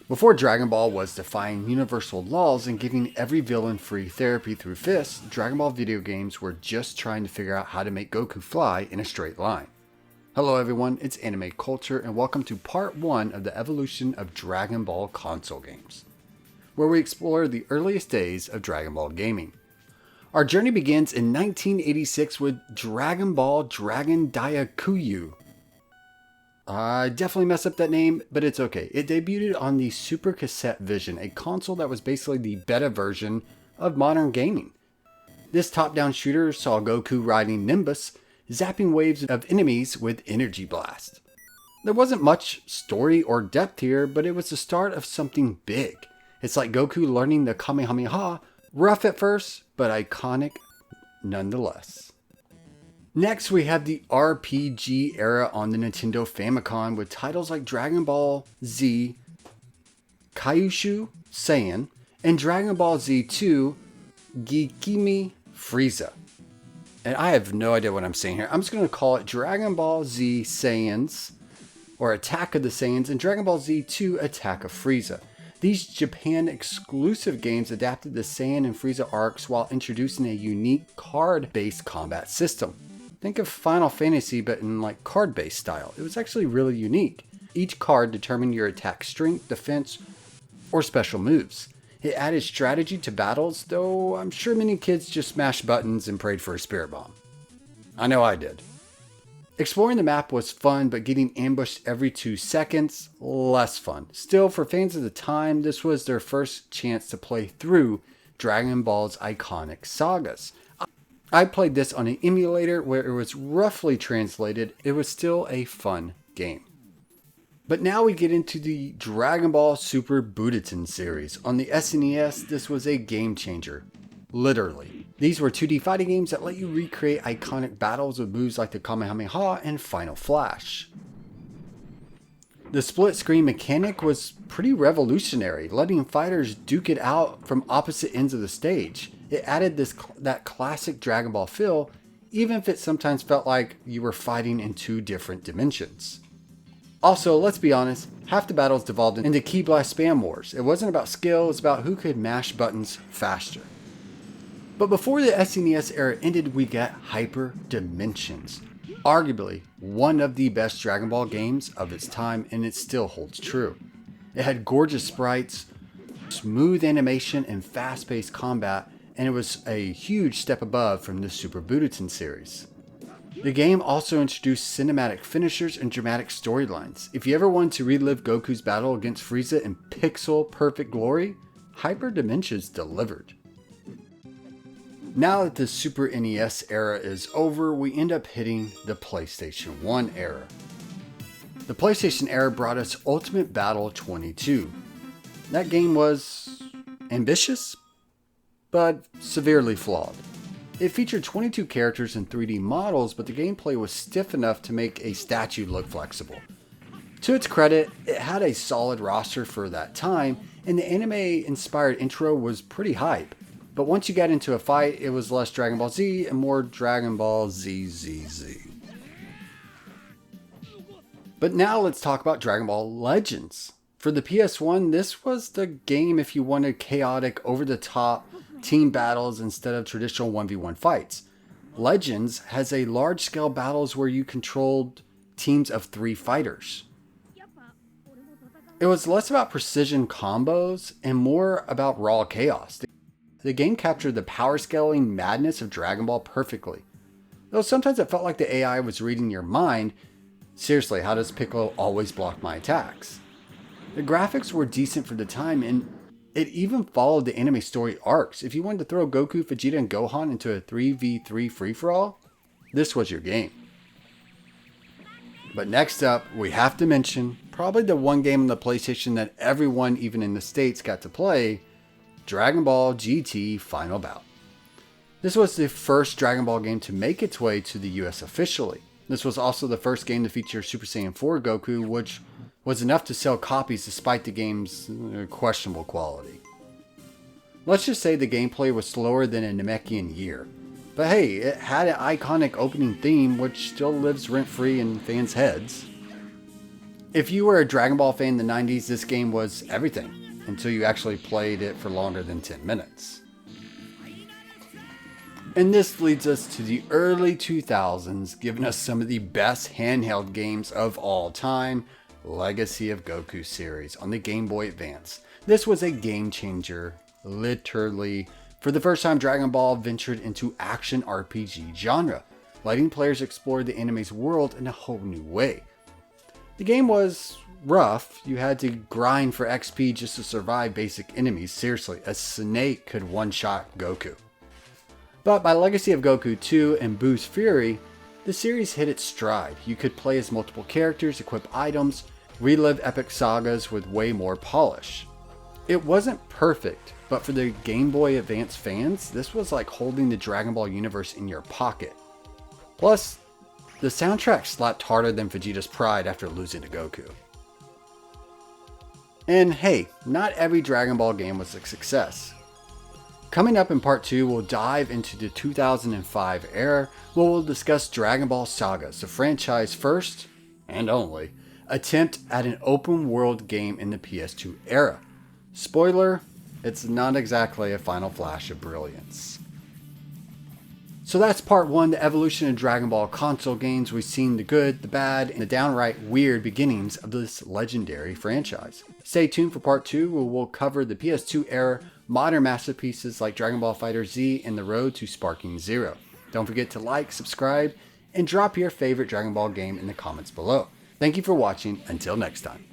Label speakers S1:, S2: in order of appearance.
S1: Before Dragon Ball was defying universal laws and giving every villain free therapy through fists, Dragon Ball video games were just trying to figure out how to make Goku fly in a straight line. Hello everyone, it's Anime Culture and welcome to part 1 of the evolution of Dragon Ball console games, where we explore the earliest days of Dragon Ball gaming. Our journey begins in 1986 with Dragon Ball Dragon Daaku. I definitely messed up that name, but it's okay. It debuted on the Super Cassette Vision, a console that was basically the beta version of modern gaming. This top-down shooter saw Goku riding Nimbus, zapping waves of enemies with Energy Blast. There wasn't much story or depth here, but it was the start of something big. It's like Goku learning the Kamehameha, rough at first, but iconic nonetheless. Next, we have the RPG era on the Nintendo Famicom with titles like Dragon Ball Z, Kaishu Saiyan, and Dragon Ball Z2, Gikimi Frieza. And I have no idea what I'm saying here. I'm just going to call it Dragon Ball Z Saiyans, or Attack of the Saiyans, and Dragon Ball Z2 Attack of Frieza. These Japan exclusive games adapted the Saiyan and Frieza arcs while introducing a unique card-based combat system. Think of Final Fantasy, but in like card-based style. It was actually really unique. Each card determined your attack strength, defense, or special moves. It added strategy to battles, though I'm sure many kids just smashed buttons and prayed for a spirit bomb. I know I did. Exploring the map was fun, but getting ambushed every 2 seconds, less fun. Still, for fans of the time, this was their first chance to play through Dragon Ball's iconic sagas. I played this on an emulator where it was roughly translated. It was still a fun game. But now we get into the Dragon Ball Super Budokan series. On the SNES, this was a game changer. Literally. These were 2D fighting games that let you recreate iconic battles with moves like the Kamehameha and Final Flash. The split screen mechanic was pretty revolutionary, letting fighters duke it out from opposite ends of the stage. It added that classic Dragon Ball feel, even if it sometimes felt like you were fighting in 2 different dimensions. Also, let's be honest, half the battles devolved into Ki Blast spam wars. It wasn't about skill, it was about who could mash buttons faster. But before the SNES era ended, we got Hyper Dimensions. Arguably one of the best Dragon Ball games of its time, and it still holds true. It had gorgeous sprites, smooth animation, and fast-paced combat, and it was a huge step above from the Super Budokan series. The game also introduced cinematic finishers and dramatic storylines. If you ever wanted to relive Goku's battle against Frieza in pixel perfect glory, Hyper Dimensions delivered. Now that the Super NES era is over, we end up hitting the PlayStation 1 era. The PlayStation era brought us Ultimate Battle 22. That game was ambitious, but severely flawed. It featured 22 characters and 3D models, but the gameplay was stiff enough to make a statue look flexible. To its credit, it had a solid roster for that time, and the anime-inspired intro was pretty hype. But once you got into a fight, it was less Dragon Ball Z and more Dragon Ball ZZZ. But now let's talk about Dragon Ball Legends. For the PS1, this was the game if you wanted chaotic, over-the-top team battles instead of traditional 1v1 fights. Legends has a large-scale battles where you controlled teams of 3 fighters. It was less about precision combos and more about raw chaos. The game captured the power scaling madness of Dragon Ball perfectly. Though sometimes it felt like the AI was reading your mind. Seriously, how does Piccolo always block my attacks? The graphics were decent for the time, and it even followed the anime story arcs. If you wanted to throw Goku, Vegeta, and Gohan into a 3v3 free-for-all, this was your game. But next up, we have to mention probably the one game on the PlayStation that everyone, even in the States, got to play, Dragon Ball GT Final Bout. This was the first Dragon Ball game to make its way to the US officially. This was also the first game to feature Super Saiyan 4 Goku, which was enough to sell copies despite the game's questionable quality. Let's just say the gameplay was slower than a Namekian year. But hey, it had an iconic opening theme which still lives rent-free in fans' heads. If you were a Dragon Ball fan in the 90s, this game was everything, until you actually played it for longer than 10 minutes. And this leads us to the early 2000s, giving us some of the best handheld games of all time, Legacy of Goku series on the Game Boy Advance. This was a game changer, literally. For the first time, Dragon Ball ventured into action RPG genre, letting players explore the anime's world in a whole new way. The game was rough. You had to grind for XP just to survive basic enemies. Seriously, a snake could one-shot Goku. But by Legacy of Goku 2 and Boo's Fury, the series hit its stride. You could play as multiple characters, equip items, relive epic sagas with way more polish. It wasn't perfect, but for the Game Boy Advance fans, this was like holding the Dragon Ball universe in your pocket. Plus, the soundtrack slapped harder than Vegeta's pride after losing to Goku. And hey, not every Dragon Ball game was a success. Coming up in part 2, we'll dive into the 2005 era, where we'll discuss Dragon Ball Sagas, the franchise's first, and only, attempt at an open world game in the PS2 era. Spoiler, it's not exactly a final flash of brilliance. So that's part 1, the evolution of Dragon Ball console games. We've seen the good, the bad, and the downright weird beginnings of this legendary franchise. Stay tuned for part 2, where we'll cover the PS2 era, modern masterpieces like Dragon Ball FighterZ and the road to Sparking Zero. Don't forget to like, subscribe, and drop your favorite Dragon Ball game in the comments below. Thank you for watching. Until next time.